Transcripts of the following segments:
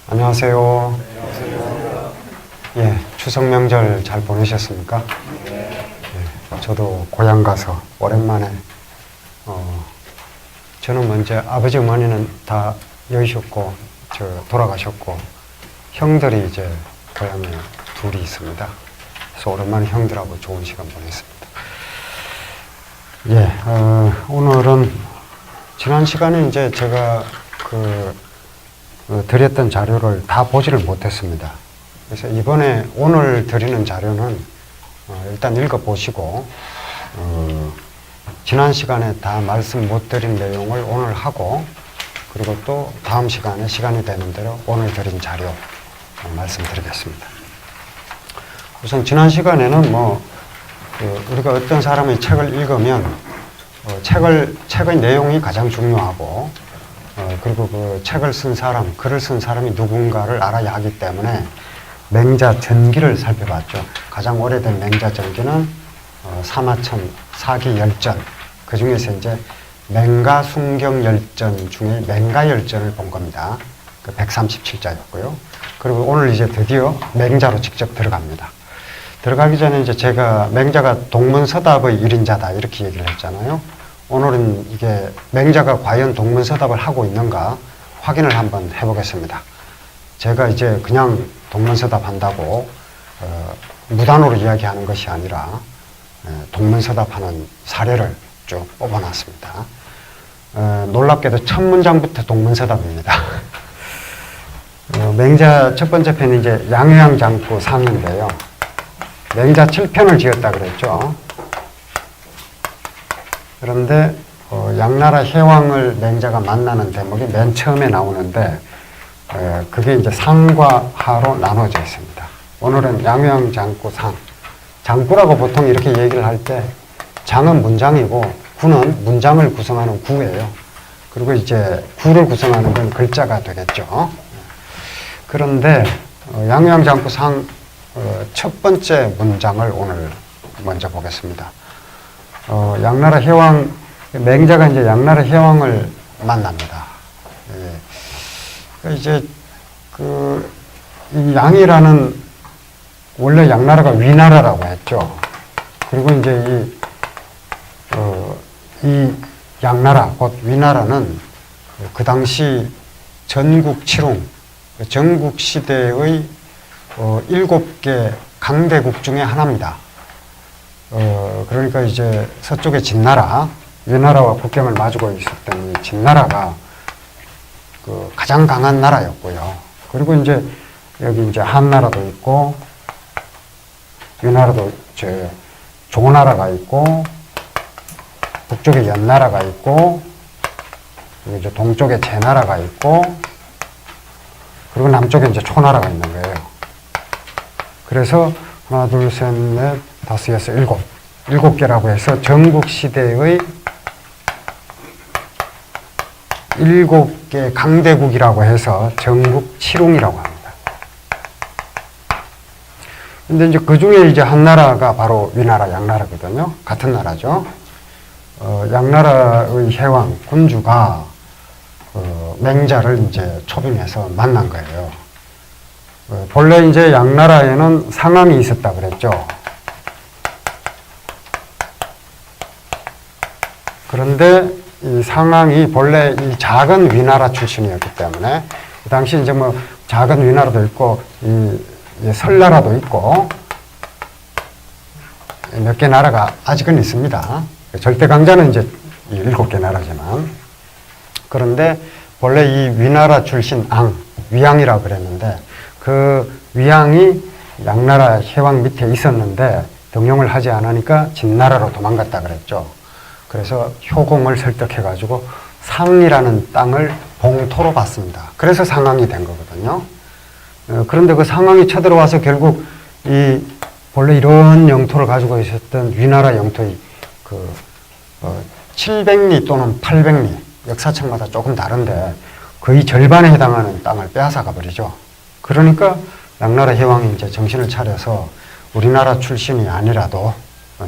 안녕하세요. 예, 추석 명절 잘 보내셨습니까? 예, 저도 고향 가서 오랜만에 저는 먼저 아버지 어머니는 다 여의셨고 돌아가셨고 형들이 이제 고향에 둘이 있습니다. 그래서 오랜만에 형들하고 좋은 시간 보냈습니다. 예, 오늘은 지난 시간에 이제 제가 드렸던 자료를 다 보지를 못했습니다. 그래서 이번에 오늘 드리는 자료는 일단 읽어보시고 지난 시간에 다 말씀 못 드린 내용을 오늘 하고 그리고 또 다음 시간에 시간이 되는 대로 오늘 드린 자료 말씀드리겠습니다. 우선 지난 시간에는 우리가 어떤 사람의 책을 읽으면 책의 내용이 가장 중요하고 그리고 그 책을 쓴 사람, 글을 쓴 사람이 누군가를 알아야 하기 때문에 맹자 전기를 살펴봤죠. 가장 오래된 맹자 전기는 사마천 사기열전, 그 중에서 이제 맹가순경열전 중에 맹가열전을 본 겁니다. 그 137자였고요. 그리고 오늘 이제 드디어 맹자로 직접 들어갑니다. 들어가기 전에 이제 제가 맹자가 동문서답의 1인자다 이렇게 얘기를 했잖아요. 오늘은 이게 맹자가 과연 동문서답을 하고 있는가 확인을 한번 해보겠습니다. 제가 이제 그냥 동문서답 한다고 무단으로 이야기하는 것이 아니라 동문서답하는 사례를 쭉 뽑아놨습니다. 놀랍게도 첫 문장부터 동문서답입니다. 맹자 첫 번째 편이 이제 양효양장구 상인데요. 맹자 7편을 지었다 그랬죠. 그런데 양나라 혜왕을 맹자가 만나는 대목이 맨 처음에 나오는데 그게 이제 상과 하로 나눠져 있습니다. 오늘은 양효양장구 상. 장구라고 보통 이렇게 얘기를 할 때 장은 문장이고 구는 문장을 구성하는 구예요. 그리고 이제 구를 구성하는 건 글자가 되겠죠. 그런데 양효양장구 상 첫 번째 문장을 오늘 먼저 보겠습니다. 양나라 혜왕, 맹자가 이제 양나라 혜왕을 만납니다. 예. 이제 이 양이라는 원래 양나라가 위나라라고 했죠. 그리고 이제 이 양나라, 곧 위나라는 그 당시 전국칠웅, 전국 시대의 7개 강대국 중에 하나입니다. 그러니까 이제 서쪽의 진나라, 위나라와 국경을 마주고 있었던 이 진나라가 가장 강한 나라였고요. 그리고 이제 여기 이제 한나라도 있고, 위나라도 조나라가 있고, 북쪽에 연나라가 있고, 그리고 이제 동쪽에 제나라가 있고, 그리고 남쪽에 이제 초나라가 있는 거예요. 그래서 하나, 둘, 셋, 넷, 다섯, 여섯, 일곱 개라고 해서 전국 시대의 7개 강대국이라고 해서 전국 칠웅이라고 합니다. 근데 이제 그 중에 이제 한 나라가 바로 위나라, 양나라거든요. 같은 나라죠. 양나라의 혜왕, 군주가 맹자를 이제 초빙해서 만난 거예요. 본래 이제 양나라에는 상왕이 있었다 그랬죠. 그런데 이 상왕이 본래 이 작은 위나라 출신이었기 때문에 그 당시 이제 작은 위나라도 있고 이 설나라도 있고 몇 개 나라가 아직은 있습니다. 절대 강자는 이제 7개 나라지만 그런데 본래 이 위나라 출신 위양이라고 그랬는데 그 위양이 양나라 혜왕 밑에 있었는데 등용을 하지 않으니까 진나라로 도망갔다 그랬죠. 그래서 효공을 설득해가지고 상이라는 땅을 봉토로 받습니다. 그래서 상왕이 된 거거든요. 그런데 그 상왕이 쳐들어와서 결국 이 본래 이런 영토를 가지고 있었던 위나라 영토의 700리 또는 800리 역사책마다 조금 다른데 거의 절반에 해당하는 땅을 빼앗아가 버리죠. 그러니까 양나라 혜왕이 이제 정신을 차려서 우리나라 출신이 아니라도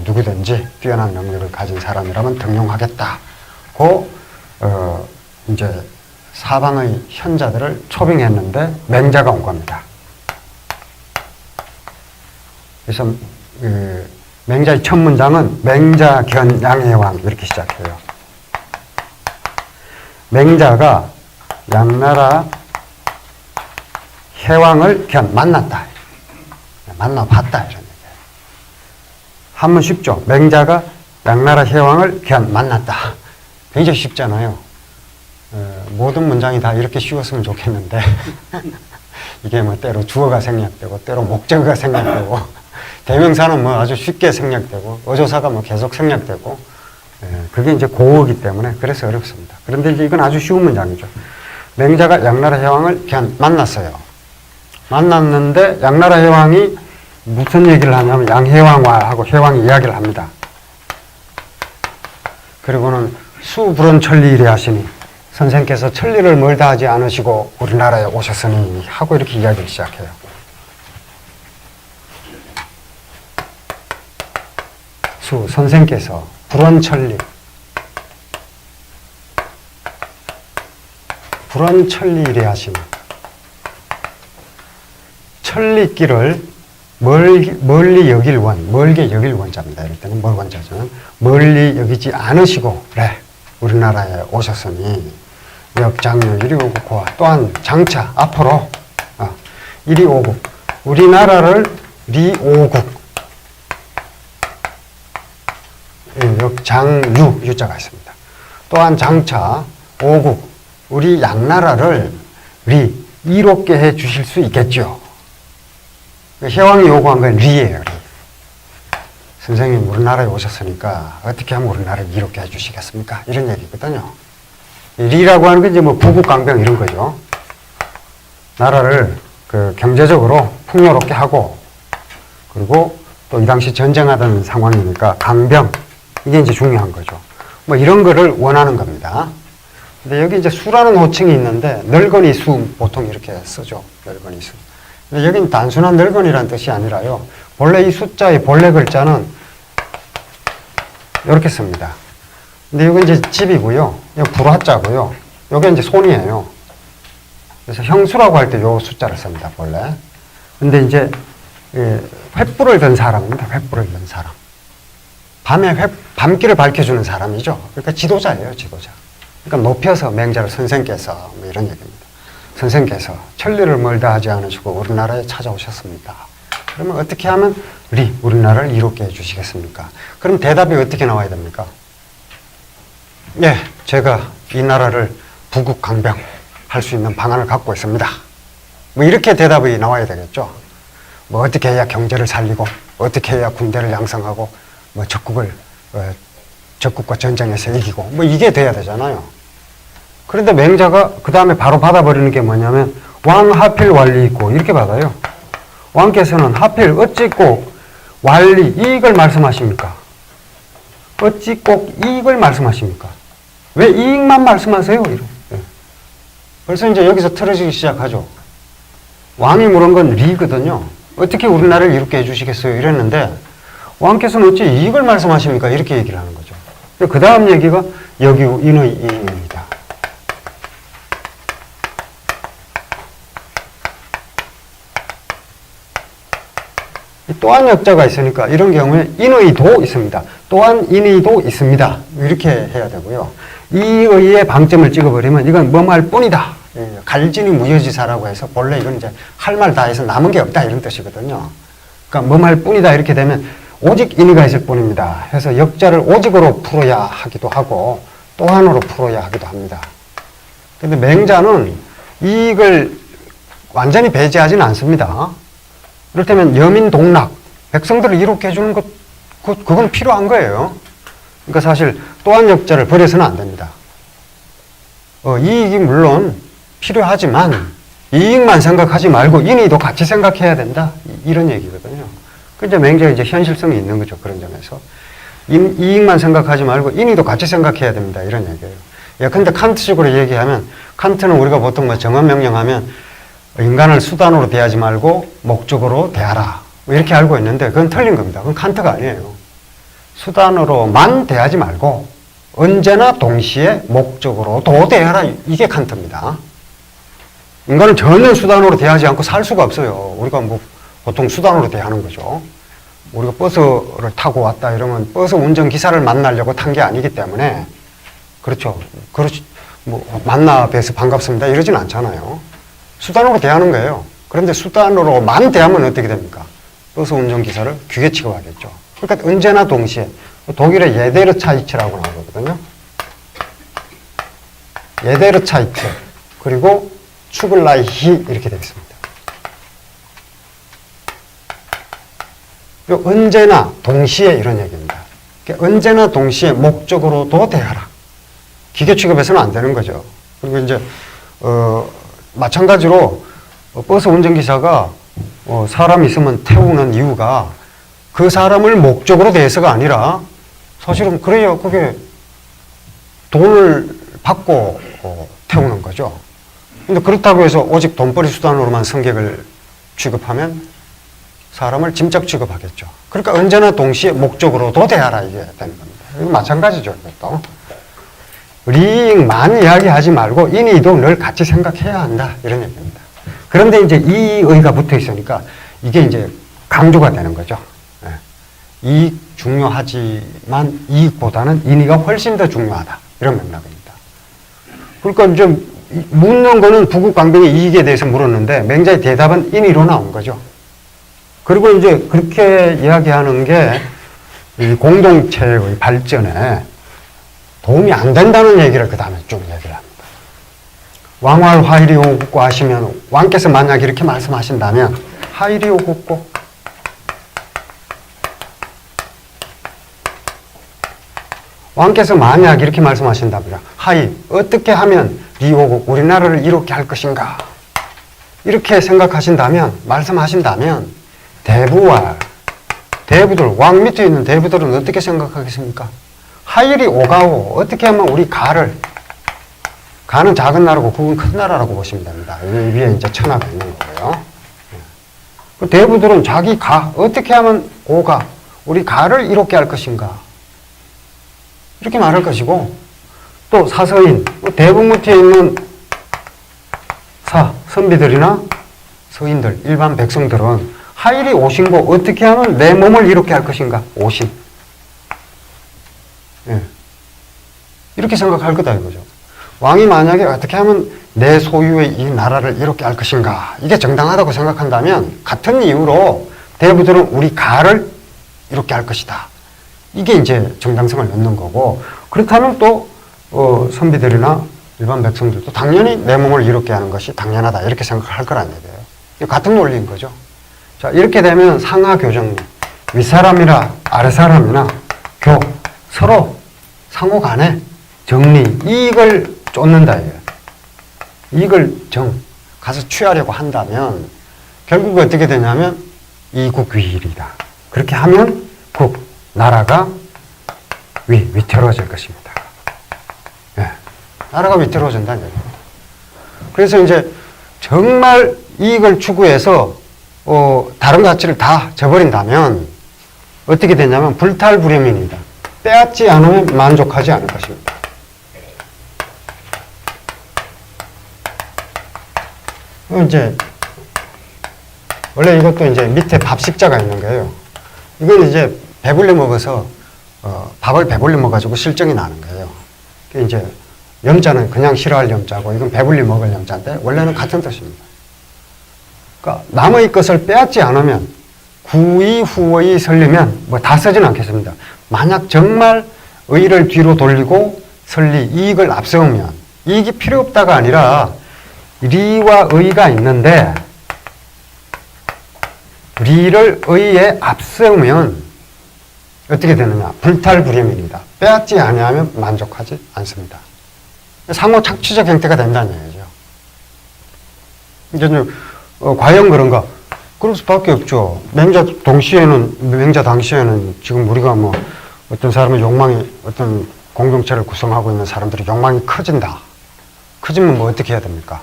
누구든지 뛰어난 능력을 가진 사람이라면 등용하겠다고 이제 사방의 현자들을 초빙했는데 맹자가 온 겁니다. 그래서 맹자의 첫 문장은 맹자견 양해왕 이렇게 시작해요. 맹자가 양나라 해왕을 만났다. 만나봤다 이런 얘기예요. 한문 쉽죠? 맹자가 양나라 해왕을 만났다. 굉장히 쉽잖아요. 모든 문장이 다 이렇게 쉬웠으면 좋겠는데 이게 뭐 때로 주어가 생략되고 때로 목적어가 생략되고 대명사는 뭐 아주 쉽게 생략되고 어조사가 뭐 계속 생략되고 그게 이제 고어이기 때문에 그래서 어렵습니다. 그런데 이제 이건 아주 쉬운 문장이죠. 맹자가 양나라 해왕을 만났어요. 만났는데 양나라 해왕이 무슨 얘기를 하냐면 양해왕하고 해왕이 이야기를 합니다. 그리고는 수불언천리이래 하시니 선생께서 천리를 멀다 하지 않으시고 우리나라에 오셨으니 하고 이렇게 이야기를 시작해요. 선생께서 불언천리 불언천리이래 하시니 천리길을 멀리 여길 원, 멀게 여길 원자입니다. 이럴 때는 멀 원자죠. 멀리 여기지 않으시고, 그래, 우리나라에 오셨으니, 역장류 이리 오고 고와 또한 장차 앞으로 이리 오고 우리나라를 리오국 역장류 유자가 있습니다. 또한 장차 오국 우리 양나라를 이롭게 해 주실 수 있겠죠. 해왕이 요구한 건 리예요. 리. 선생님 우리나라에 오셨으니까 어떻게 하면 우리나라를 이롭게 해 주시겠습니까? 이런 얘기거든요. 리라고 하는 게 이제 뭐 부국강병 이런 거죠. 나라를 경제적으로 풍요롭게 하고 그리고 또 이 당시 전쟁하던 상황이니까 강병 이게 이제 중요한 거죠. 뭐 이런 거를 원하는 겁니다. 근데 여기 이제 수라는 호칭이 있는데 늙은이 수 보통 이렇게 쓰죠. 늙은이 수. 근데 여기는 단순한 늙은이라는 뜻이 아니라요. 본래 이 숫자의 본래 글자는 이렇게 씁니다. 근데 이거 이제 집이고요. 이거 불화자고요. 이게 이제 손이에요. 그래서 형수라고 할 때 요 숫자를 씁니다. 본래. 근데 이제 횃불을 든 사람입니다. 횃불을 든 사람. 밤에 밤길을 밝혀주는 사람이죠. 그러니까 지도자예요. 지도자. 그러니까 높여서 맹자를 선생께서 뭐 이런 얘기입니다. 선생께서 천리를 멀다 하지 않으시고 우리나라에 찾아오셨습니다. 그러면 어떻게 하면 우리나라를 이롭게 해주시겠습니까? 그럼 대답이 어떻게 나와야 됩니까? 예, 제가 이 나라를 부국강병 할 수 있는 방안을 갖고 있습니다. 뭐 이렇게 대답이 나와야 되겠죠. 뭐 어떻게 해야 경제를 살리고 어떻게 해야 군대를 양성하고 뭐 적국과 전쟁에서 이기고 뭐 이게 돼야 되잖아요. 그런데 맹자가 그 다음에 바로 받아버리는 게 뭐냐면 왕 하필 완리 있고 이렇게 받아요. 왕께서는 하필 어찌 꼭 완리 이익을 말씀하십니까? 어찌 꼭 이익을 말씀하십니까? 왜 이익만 말씀하세요? 벌써 이제 여기서 틀어지기 시작하죠. 왕이 물은 건 리거든요. 어떻게 우리나라를 이롭게 해주시겠어요? 이랬는데 왕께서는 어찌 이익을 말씀하십니까? 이렇게 얘기를 하는 거죠. 그 다음 얘기가 여기 인의 이익입니다. 또한 역자가 있으니까 이런 경우에 인의도 있습니다. 또한 인의도 있습니다. 이렇게 해야 되고요. 이 의의 방점을 찍어버리면 이건 뭐할 뿐이다. 갈진이 무효지사라고 해서 본래 이건 이제 할 말 다 해서 남은 게 없다 이런 뜻이거든요. 그러니까 뭐할 뿐이다 이렇게 되면 오직 인의가 있을 뿐입니다. 해서 역자를 오직으로 풀어야 하기도 하고 또한으로 풀어야 하기도 합니다. 근데 맹자는 이익을 완전히 배제하지는 않습니다. 이를테면 여민동락, 백성들을 이롭게 해주는 것, 그건 필요한 거예요. 그러니까 사실 또한 역자를 버려서는 안 됩니다. 이익이 물론 필요하지만 이익만 생각하지 말고 인의도 같이 생각해야 된다. 이런 얘기거든요. 그런데 맹자가 이제 현실성이 있는 거죠. 그런 점에서. 이익만 생각하지 말고 인의도 같이 생각해야 됩니다. 이런 얘기예요. 예컨대 칸트식으로 얘기하면 칸트는 우리가 보통 뭐 정언명령하면 인간을 수단으로 대하지 말고 목적으로 대하라. 이렇게 알고 있는데 그건 틀린 겁니다. 그건 칸트가 아니에요. 수단으로만 대하지 말고 언제나 동시에 목적으로도 대하라. 이게 칸트입니다. 인간은 전혀 수단으로 대하지 않고 살 수가 없어요. 우리가 뭐 보통 수단으로 대하는 거죠. 우리가 버스를 타고 왔다 이러면 버스 운전기사를 만나려고 탄 게 아니기 때문에 그렇죠. 뭐 만나 뵈서 반갑습니다 이러진 않잖아요. 수단으로 대하는 거예요. 그런데 수단으로만 대하면 어떻게 됩니까? 버스 운전기사를 귀에 취급하겠죠. 그러니까 언제나 동시에 독일의 예데르차이츠라고 나오거든요. 예데르차이츠 그리고 추글라이히 이렇게 되어 있습니다. 언제나 동시에 이런 얘기입니다. 언제나 동시에 목적으로도 대하라. 기계 취급해서는 안 되는 거죠. 그리고 이제 마찬가지로 버스 운전기사가 사람 있으면 태우는 이유가 그 사람을 목적으로 대해서가 아니라 사실은 그래요. 그게 돈을 받고 태우는 거죠. 근데 그렇다고 해서 오직 돈벌이 수단으로만 승객을 취급하면 사람을 짐작 취급하겠죠. 그러니까 언제나 동시에 목적으로도 대하라 이게 되는 겁니다. 이거 마찬가지죠. 이것도. 리잉만 이야기하지 말고 인의도 늘 같이 생각해야 한다 이런 얘기입니다. 그런데 이제 이의가 붙어 있으니까 이게 이제 강조가 되는 거죠. 이익 중요하지만 이익보다는 인의가 훨씬 더 중요하다 이런 맥락입니다. 그러니까 이제 묻는 거는 부국 강병의 이익에 대해서 물었는데 맹자의 대답은 인의로 나온 거죠. 그리고 이제 그렇게 이야기하는 게 이 공동체의 발전에 도움이 안 된다는 얘기를 그 다음에 쭉 얘기를 합니다. 왕활 하이리오 국고 하시면 왕께서 만약 이렇게 말씀하신다면 하이리오 국고 왕께서 만약 이렇게 말씀하신다면 하이 어떻게 하면 리오국 우리나라를 이롭게 할 것인가 이렇게 생각하신다면 말씀하신다면 대부들 왕 밑에 있는 대부들은 어떻게 생각하겠습니까? 하이리 오가오 어떻게 하면 우리 가는 작은 나라고 국은 큰 나라라고 보시면 됩니다. 위에 이제 천하가 있는 거고요. 그 대부들은 자기 가 어떻게 하면 오가 우리 가를 이롭게 할 것인가 이렇게 말할 것이고 또 사서인 대북 밑에 있는 선비들이나 서인들 일반 백성들은 하일이 오신고 어떻게 하면 내 몸을 이롭게 할 것인가 오신 이렇게 생각할 거다 이거죠. 왕이 만약에 어떻게 하면 내 소유의 이 나라를 이롭게 할 것인가 이게 정당하다고 생각한다면 같은 이유로 대부들은 우리 가를 이롭게 할 것이다. 이게 이제 정당성을 넣는 거고 그렇다면 또 선비들이나 일반 백성들도 당연히 내 몸을 이롭게 하는 것이 당연하다 이렇게 생각할 거란 얘기예요. 같은 논리인 거죠. 자 이렇게 되면 상하 교정 윗사람이나 아랫사람이나 서로 상호 간에 정리 이익을 쫓는다 이거예요. 이익을 가서 취하려고 한다면 결국 어떻게 되냐면 이국위일이다. 그렇게 하면 나라가 위태로워질 것입니다. 나라가 위태로워진다는 얘기입니다. 그래서 이제 정말 이익을 추구해서 다른 가치를 다 저버린다면 어떻게 되냐면 불탈불emm입니다. 빼앗지 않으면 만족하지 않을 것입니다. 이제 원래 이것도 이제 밑에 밥식자가 있는 거예요. 이건 이제 배불리 먹어서 밥을 배불리 먹어가지고 실정이 나는 거예요. 이제 염자는 그냥 싫어할 염자고 이건 배불리 먹을 염자인데 원래는 같은 뜻입니다. 그러니까 남의 것을 빼앗지 않으면 구의 후의 설리면 뭐 다 쓰진 않겠습니다. 만약 정말 의를 뒤로 돌리고 설리 이익을 앞세우면 이익이 필요 없다가 아니라 리와 의가 있는데 리를 의에 앞세우면 어떻게 되느냐 불탈불emm입니다. 빼앗지 아니하면 만족하지 않습니다. 상호 착취적 형태가 된다는 얘기죠. 이제 과연 그런가? 그럴 수밖에 없죠. 맹자 당시에는 지금 우리가 뭐 어떤 사람의 욕망이 어떤 공동체를 구성하고 있는 사람들의 욕망이 커진다. 커지면 뭐 어떻게 해야 됩니까?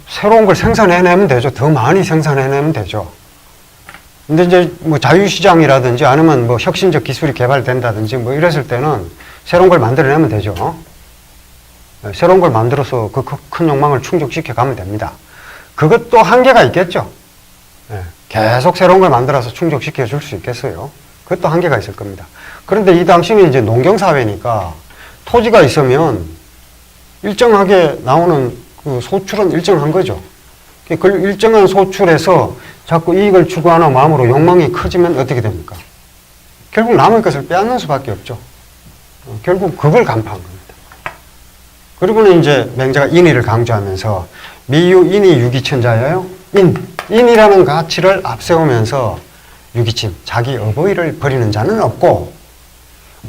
새로운 걸 생산해내면 되죠. 더 많이 생산해내면 되죠. 근데 이제 뭐 자유시장이라든지 아니면 뭐 혁신적 기술이 개발된다든지 뭐 이랬을 때는 새로운 걸 만들어내면 되죠. 새로운 걸 만들어서 그 큰 욕망을 충족시켜 가면 됩니다. 그것도 한계가 있겠죠. 계속 새로운 걸 만들어서 충족시켜 줄 수 있겠어요. 그것도 한계가 있을 겁니다. 그런데 이 당시는 이제 농경사회니까 토지가 있으면 일정하게 나오는 그 소출은 일정한 거죠. 그 일정한 소출에서 자꾸 이익을 추구하는 마음으로 욕망이 커지면 어떻게 됩니까? 결국 남의 것을 빼앗는 수밖에 없죠. 결국 그걸 간파한 겁니다. 그리고는 이제 맹자가 인의를 강조하면서 미유 인의 유기천자예요. 인이라는 가치를 앞세우면서 유기침, 자기 어버이를 버리는 자는 없고,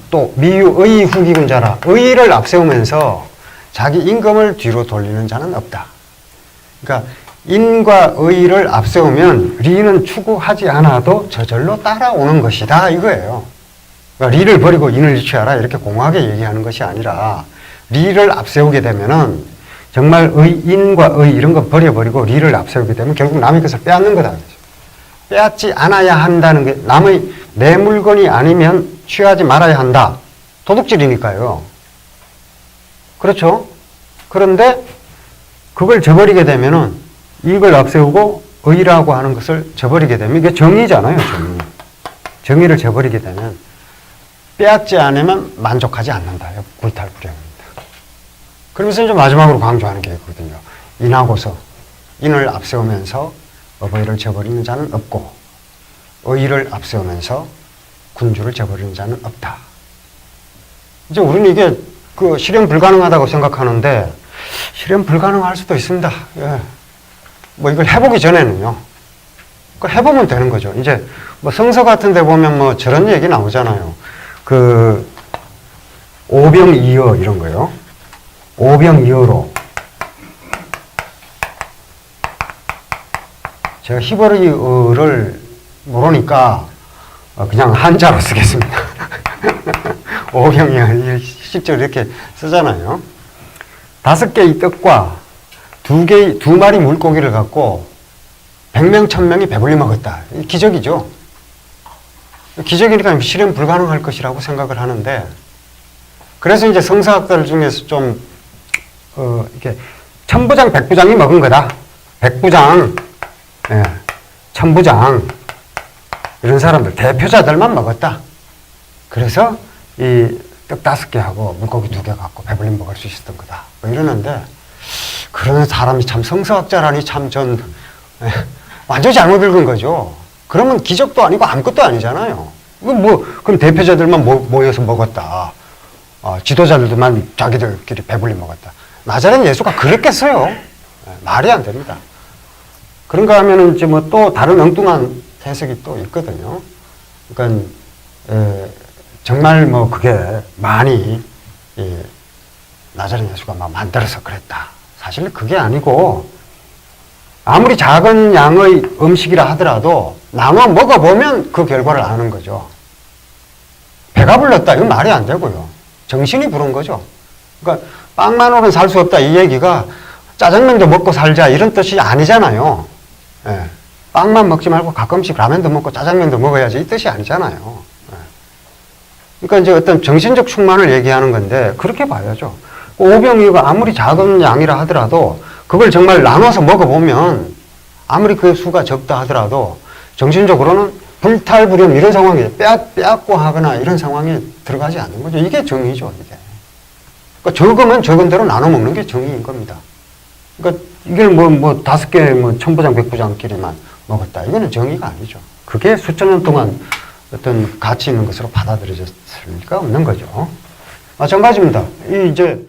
또 미유의 후기군자라 의를 앞세우면서 자기 임금을 뒤로 돌리는 자는 없다. 그러니까 인과 의를 앞세우면 리는 추구하지 않아도 저절로 따라오는 것이다 이거예요. 그러니까 리를 버리고 인을 취하라 이렇게 공하게 얘기하는 것이 아니라 리를 앞세우게 되면은 정말 인과 의 이런 거 버려버리고 리를 앞세우게 되면 결국 남의 것을 빼앗는 거다. 빼앗지 않아야 한다는 게 남의 내 물건이 아니면 취하지 말아야 한다. 도둑질이니까요. 그렇죠? 그런데 그걸 저버리게 되면은 이익을 앞세우고 의라고 하는 것을 저버리게 되면 이게 정의잖아요. 정의. 정의를 저버리게 되면 빼앗지 않으면 만족하지 않는다. 굴탈불행입니다. 그러면서 이제 마지막으로 강조하는 게 있거든요. 인하고서 인을 앞세우면서 어버이를 저버리는 자는 없고 의를 앞세우면서 군주를 저버리는 자는 없다. 이제 우리는 이게 그 실현 불가능하다고 생각하는데 실현 불가능할 수도 있습니다. 예. 뭐 이걸 해보기 전에는요. 그 해보면 되는 거죠. 이제 뭐 성서 같은 데 보면 뭐 저런 얘기 나오잖아요. 그 오병이어 이런 거요. 오병이어로 제가 히브리어를 모르니까 그냥 한자로 쓰겠습니다. 오병이어 실제로 이렇게 쓰잖아요. 5개의 떡과 두 마리 물고기를 갖고 100명, 1000명이 배불리 먹었다. 기적이죠. 기적이니까 실현 불가능할 것이라고 생각을 하는데, 그래서 이제 성서학들 중에서 좀, 이렇게, 천부장, 백부장이 먹은 거다. 백부장, 예, 천부장, 이런 사람들, 대표자들만 먹었다. 그래서 이 떡 5개 하고 물고기 2개 갖고 배불리 먹을 수 있었던 거다. 뭐 이러는데, 그런 사람이 참 성서학자라니 참 완전히 잘못 읽은 거죠. 그러면 기적도 아니고 아무것도 아니잖아요. 이건 뭐, 그럼 대표자들만 모여서 먹었다. 지도자들만 자기들끼리 배불리 먹었다. 나자렛 예수가 그랬겠어요? 말이 안 됩니다. 그런가 하면은 이제 뭐 또 다른 엉뚱한 해석이 또 있거든요. 그러니까, 정말 뭐 그게 많이, 나자렛 예수가 막 만들어서 그랬다. 사실 그게 아니고, 아무리 작은 양의 음식이라 하더라도 나눠 먹어보면 그 결과를 아는 거죠. 배가 불렀다. 이건 말이 안 되고요. 정신이 부른 거죠. 그러니까 빵만으로는 살 수 없다. 이 얘기가 짜장면도 먹고 살자 이런 뜻이 아니잖아요. 예. 빵만 먹지 말고 가끔씩 라면도 먹고 짜장면도 먹어야지 이 뜻이 아니잖아요. 예. 그러니까 이제 어떤 정신적 충만을 얘기하는 건데 그렇게 봐야죠. 오병이어가 아무리 작은 양이라 하더라도 그걸 정말 나눠서 먹어보면 아무리 그 수가 적다 하더라도 정신적으로는 불탈불렴 이런 상황이 빼앗고 하거나 이런 상황에 들어가지 않는 거죠. 이게 정의죠. 이게. 그러니까 적으면 적은 대로 나눠 먹는 게 정의인 겁니다. 그러니까 이걸 뭐 5개 뭐 천부장 백부장끼리만 먹었다. 이거는 정의가 아니죠. 그게 수천 년 동안 어떤 가치 있는 것으로 받아들여졌을 리가 없는 거죠. 마찬가지입니다. 이제